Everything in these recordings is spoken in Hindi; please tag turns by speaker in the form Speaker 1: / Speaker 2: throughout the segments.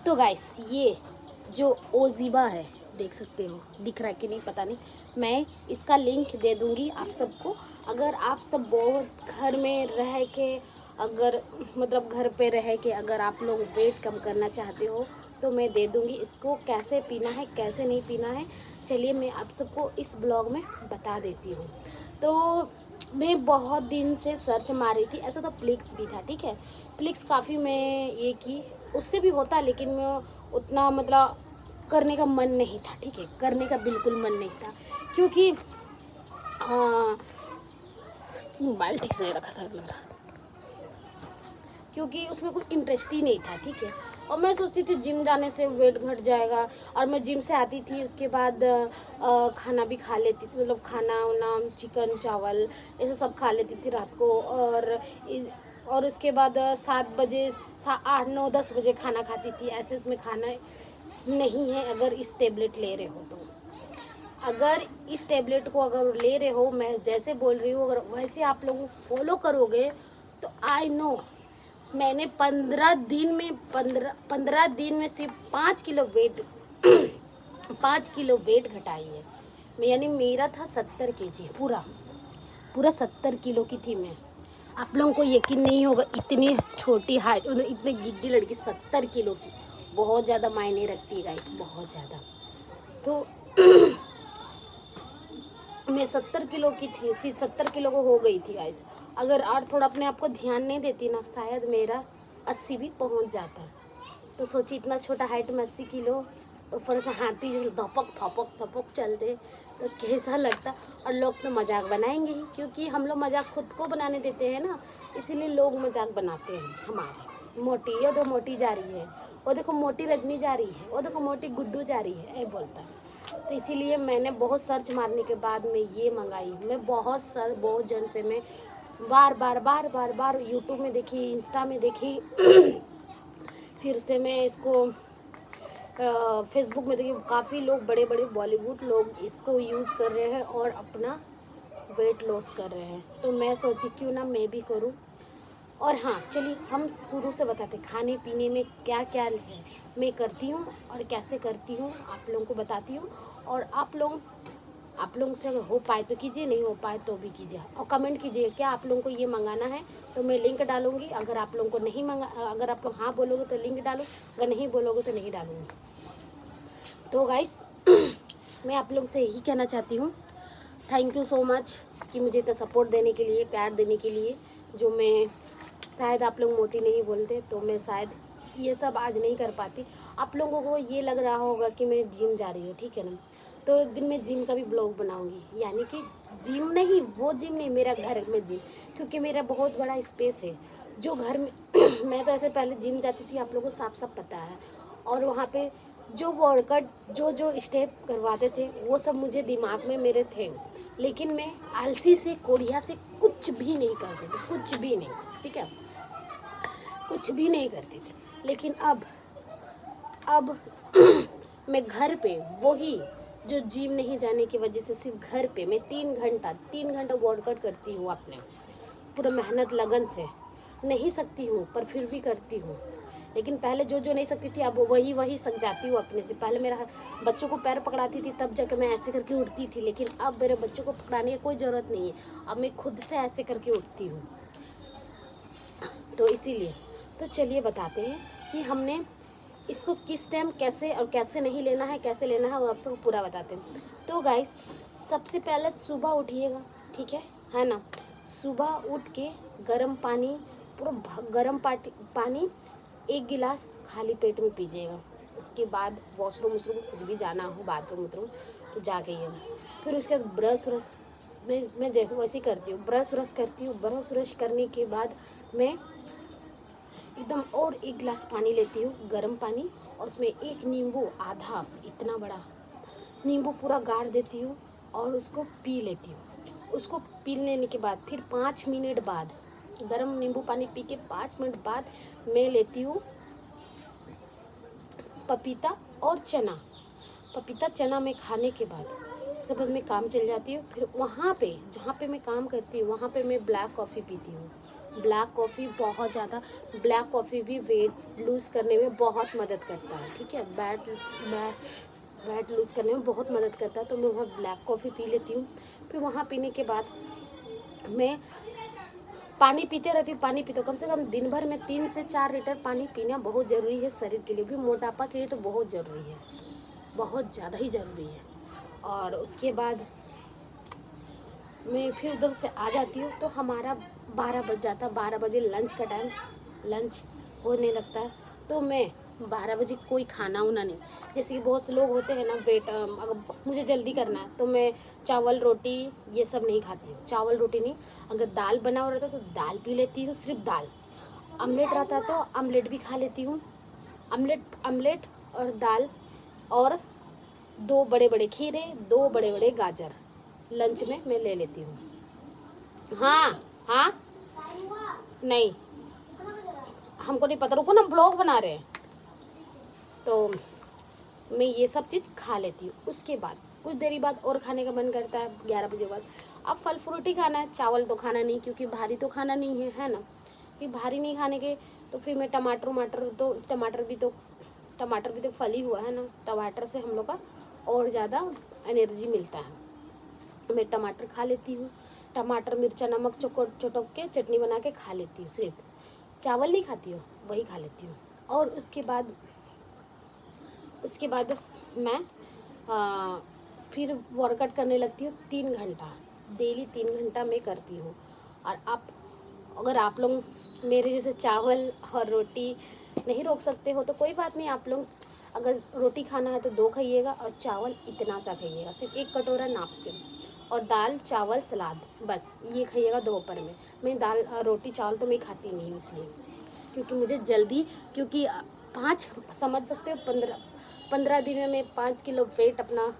Speaker 1: तो गाइस ये जो ओजीबा है, देख सकते हो, दिख रहा है कि नहीं पता नहीं, मैं इसका लिंक दे दूंगी आप सबको। अगर आप सब बहुत घर में रह के, अगर मतलब घर पे रह के अगर आप लोग वेट कम करना चाहते हो तो मैं दे दूंगी। इसको कैसे पीना है कैसे नहीं पीना है, चलिए मैं आप सबको इस ब्लॉग में बता देती हूँ। तो मैं बहुत दिन से सर्च मार रही थी, ऐसा तो प्लिक्स भी था, ठीक है, प्लिक्स काफ़ी मैं ये की, उससे भी होता, लेकिन मैं उतना मतलब करने का मन नहीं था, ठीक है, करने का बिल्कुल मन नहीं था, क्योंकि मोबाइल ठीक से रखा सर लग रहा, क्योंकि उसमें कोई इंटरेस्ट ही नहीं था, ठीक है। और मैं सोचती थी जिम जाने से वेट घट जाएगा, और मैं जिम से आती थी उसके बाद खाना भी खा लेती थी, मतलब खाना वाना चिकन चावल ऐसे सब खा लेती थी रात को, और उसके बाद 7 बजे 8 9 10 बजे खाना खाती थी। ऐसे उसमें खाना नहीं है अगर इस टेबलेट ले रहे हो तो। अगर इस टेबलेट को अगर ले रहे हो, मैं जैसे बोल रही हूँ, अगर वैसे आप लोग फॉलो करोगे तो आई नो मैंने 15 दिन में सिर्फ 5 किलो वेट 5 किलो वेट घटाई है। यानी मेरा था 70 केजी, पूरा 70 किलो की थी मैं। आप लोगों को यकीन नहीं होगा, इतनी छोटी हाइट, मतलब इतनी गिद्दी लड़की 70 किलो की बहुत ज़्यादा मायने रखती है गाइस, बहुत ज़्यादा। तो मैं 70 किलो की थी, 70 किलो को हो गई थी गाइस। अगर और थोड़ा अपने आप को ध्यान नहीं देती ना, शायद मेरा 80 भी पहुंच जाता। तो सोची इतना छोटा हाइट में 80 किलो, ऊपर से हाथी जैसे धपक थपक थपक चलते तो कैसा लगता। और लोग तो मजाक बनाएंगे ही, क्योंकि हम लोग मजाक खुद को बनाने देते हैं ना, इसीलिए लोग मजाक बनाते हैं हमारे। मोटी, ये तो मोटी जा रही है, वो देखो मोटी रजनी जा रही है, वो देखो मोटी गुड्डू जा रही है, ऐ बोलता है। तो इसीलिए मैंने बहुत सर्च मारने के बाद में ये मंगाई। मैं बहुत जन से मैं बार यूट्यूब में देखी, इंस्टा में देखी फिर से मैं इसको फेसबुक में देखी, काफ़ी लोग बड़े बड़े बॉलीवुड लोग इसको यूज़ कर रहे हैं और अपना वेट लॉस कर रहे हैं। तो मैं सोची क्यों ना मैं भी करूं। और हाँ, चलिए हम शुरू से बताते, खाने पीने में क्या क्या है मैं करती हूँ और कैसे करती हूँ आप लोगों को बताती हूँ। और आप लोगों से अगर हो पाए तो कीजिए, नहीं हो पाए तो भी कीजिए, और कमेंट कीजिए क्या आप लोगों को ये मंगाना है, तो मैं लिंक डालूंगी। अगर आप लोगों को नहीं अगर आप लोग हाँ बोलोगे तो लिंक डालूँ, अगर नहीं बोलोगे तो नहीं डालूँगी। तो गाइस मैं आप लोग से यही कहना चाहती हूँ, थैंक यू सो मच कि मुझे इतना सपोर्ट देने के लिए, प्यार देने के लिए। जो मैं शायद आप लोग मोटी नहीं बोलते तो मैं शायद ये सब आज नहीं कर पाती। आप लोगों को ये लग रहा होगा कि मैं जिम जा रही हूँ, ठीक है ना, तो एक दिन मैं जिम का भी ब्लॉग बनाऊंगी। यानी कि जिम नहीं, वो जिम नहीं, मेरा घर में जिम, क्योंकि मेरा बहुत बड़ा स्पेस है जो घर में मैं तो ऐसे पहले जिम जाती थी, आप लोगों को साफ साफ पता है। और वहाँ पे जो वर्कआउट जो स्टेप करवाते थे वो सब मुझे दिमाग में मेरे थे, लेकिन मैं आलसी से कोढ़िया से कुछ भी नहीं करती थी, कुछ भी नहीं, ठीक है, कुछ भी नहीं करती थी। लेकिन अब मैं घर पे वही जो जिम नहीं जाने की वजह से सिर्फ घर पे मैं 3 घंटा वर्कआउट करती हूँ अपने पूरा मेहनत लगन से। नहीं सकती हूँ पर फिर भी करती हूँ। लेकिन पहले जो नहीं सकती थी अब वही सक जाती हूँ अपने से। पहले मेरा बच्चों को पैर पकड़ाती थी तब जाकर मैं ऐसे करके उठती थी, लेकिन अब मेरे बच्चों को पकड़ाने की कोई ज़रूरत नहीं है, अब मैं खुद से ऐसे करके उठती हूँ। तो इसीलिए तो चलिए बताते हैं कि हमने इसको किस टाइम कैसे और कैसे नहीं लेना है, कैसे लेना है, वो आप सबको पूरा बताते हैं। तो गाइस सबसे पहले सुबह उठिएगा, ठीक है ना, सुबह उठ के गर्म पानी, पूरा गर्म पानी 1 गिलास खाली पेट में पीजिएगा। उसके बाद वॉशरूम कुछ भी जाना हो, बाथरूम तो जा गई है। फिर उसके बाद ब्रश व्रश मैं जैसे वैसे करती हूँ, ब्रश व्रश करने के बाद मैं एकदम और 1 गिलास पानी लेती हूँ, गर्म पानी, और उसमें 1 नींबू, आधा इतना बड़ा नींबू पूरा गाड़ देती हूँ और उसको पी लेती हूँ। उसको पी लेने के बाद फिर 5 मिनट बाद, गर्म नींबू पानी पी के 5 मिनट बाद मैं लेती हूँ पपीता और पपीता चना में खाने के बाद उसके बाद मैं काम चल जाती हूँ। फिर वहाँ पे जहाँ पे मैं काम करती हूँ वहाँ पे मैं ब्लैक कॉफ़ी पीती हूँ। ब्लैक कॉफ़ी बहुत ज़्यादा, ब्लैक कॉफ़ी भी वेट लूज़ करने में बहुत मदद करता है, ठीक है, वेट लूज़ करने में बहुत मदद करता है। तो मैं वहाँ ब्लैक कॉफ़ी पी लेती हूँ। फिर वहाँ पीने के बाद मैं पानी पीते रहती हूँ, पानी पीते कम से कम दिन भर में 3 से 4 लीटर पानी पीना बहुत ज़रूरी है शरीर के लिए भी, मोटापा के लिए तो बहुत ज़रूरी है, बहुत ज़्यादा ही ज़रूरी है। और उसके बाद मैं फिर उधर से आ जाती हूँ तो हमारा 12 बज जाता, 12 बजे लंच का टाइम, लंच होने लगता है। तो मैं 12 बजे कोई खाना उना नहीं, जैसे कि बहुत से लोग होते हैं ना वेट, अगर मुझे जल्दी करना है तो मैं चावल रोटी ये सब नहीं खाती हूँ, चावल रोटी नहीं। अगर दाल बना हुआ रहता तो दाल पी लेती हूँ, सिर्फ दाल। ऑमलेट रहता तो ऑमलेट भी खा लेती हूँ, ऑमलेट और दाल, और 2 बड़े बड़े खीरे, 2 बड़े बड़े गाजर लंच में मैं ले लेती हूँ। हाँ हाँ, नहीं हमको नहीं पता, रुको ना, ब्लॉग बना रहे हैं। तो मैं ये सब चीज़ खा लेती हूँ। उसके बाद कुछ देरी बाद और खाने का मन करता है 11 बजे बाद, अब फल फ्रूट ही खाना है, चावल तो खाना नहीं, क्योंकि भारी तो खाना नहीं है ना, कि भारी नहीं खाने के। तो फिर मैं टमाटर भी तो फल ही हुआ है ना, टमाटर से हम लोग का और ज़्यादा एनर्जी मिलता है। मैं टमाटर खा लेती हूँ, टमाटर मिर्चा नमक चटक के चटनी बना के खा लेती हूँ, सिर्फ चावल नहीं खाती हूँ, वही खा लेती हूँ। और उसके बाद मैं फिर वर्कआउट करने लगती हूँ 3 घंटा, डेली 3 घंटा मैं करती हूँ। और अगर आप लोग मेरे जैसे चावल और रोटी नहीं रोक सकते हो तो कोई बात नहीं, आप लोग अगर रोटी खाना है तो 2 खाइएगा और चावल इतना सा खाइएगा, सिर्फ 1 कटोरा नाप के, और दाल चावल सलाद, बस ये खाइएगा दोपहर में। मैं दाल रोटी चावल तो मैं खाती नहीं हूँ, इसलिए क्योंकि मुझे जल्दी, क्योंकि 5 समझ सकते हो 15 दिन में मैं 5 किलो वेट अपना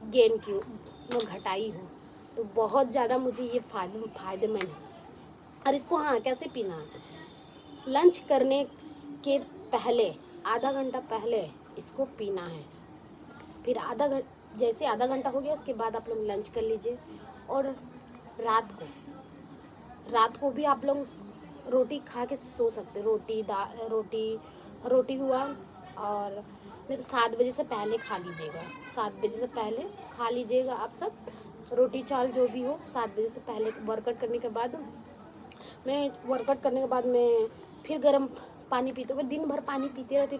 Speaker 1: गेन की मैं घटाई हूँ। तो बहुत ज़्यादा मुझे ये फ़ायदेमंद है। और इसको हाँ कैसे पीना है, लंच करने के पहले आधा घंटा पहले इसको पीना है। फिर जैसे आधा घंटा हो गया उसके बाद आप लोग लंच कर लीजिए। और रात को भी आप लोग रोटी खा के सो सकते, रोटी हुआ, और नहीं तो 7 बजे से पहले खा लीजिएगा, 7 बजे से पहले खा लीजिएगा आप सब, रोटी चावल जो भी हो 7 बजे से पहले। वर्कआउट करने के बाद मैं फिर गर्म पानी पीते हुए दिन भर पानी पीते रहती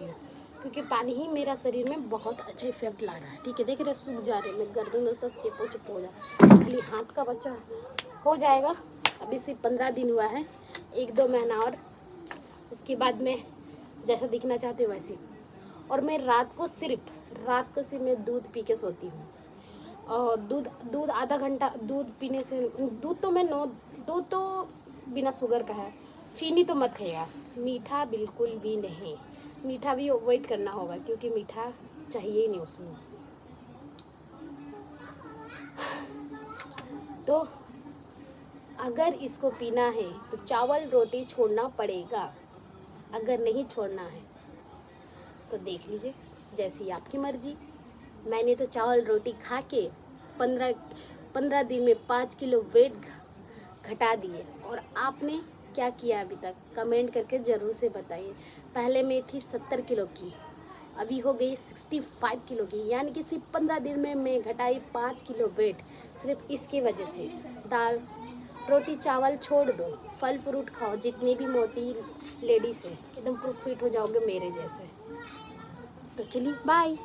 Speaker 1: हूँ, क्योंकि पानी ही मेरा शरीर में बहुत अच्छा इफेक्ट ला रहा है। ठीक है, देख रहे सूख जा रहे, मैं गर्दन में सब चिपो हो जा, खाली हाथ का बच्चा हो जाएगा। अभी सिर्फ 15 दिन हुआ है, 1-2 महीना और, उसके बाद मैं जैसा दिखना चाहती हूँ वैसे। और मैं रात को सिर्फ मैं दूध पी के सोती हूँ। और दूध आधा घंटा, दूध पीने से दूध तो बिना शुगर का है, चीनी तो मत खाइएगा, मीठा बिल्कुल भी नहीं, मीठा भी अवॉइड करना होगा क्योंकि मीठा चाहिए ही नहीं उसमें। तो अगर इसको पीना है तो चावल रोटी छोड़ना पड़ेगा, अगर नहीं छोड़ना है तो देख लीजिए, जैसी आपकी मर्जी। मैंने तो चावल रोटी खा के 15 दिन में 5 किलो वेट घटा दिए। और आपने क्या किया अभी तक, कमेंट करके ज़रूर से बताइए। पहले मैं थी 70 किलो की, अभी हो गई 65 किलो की, यानी कि सिर्फ 15 दिन में मैं घटाई 5 किलो वेट, सिर्फ इसकी वजह से। दाल रोटी चावल छोड़ दो, फल फ्रूट खाओ, जितनी भी मोटी लेडीज़ है एकदम फिट हो जाओगे मेरे जैसे। तो चलिए बाय।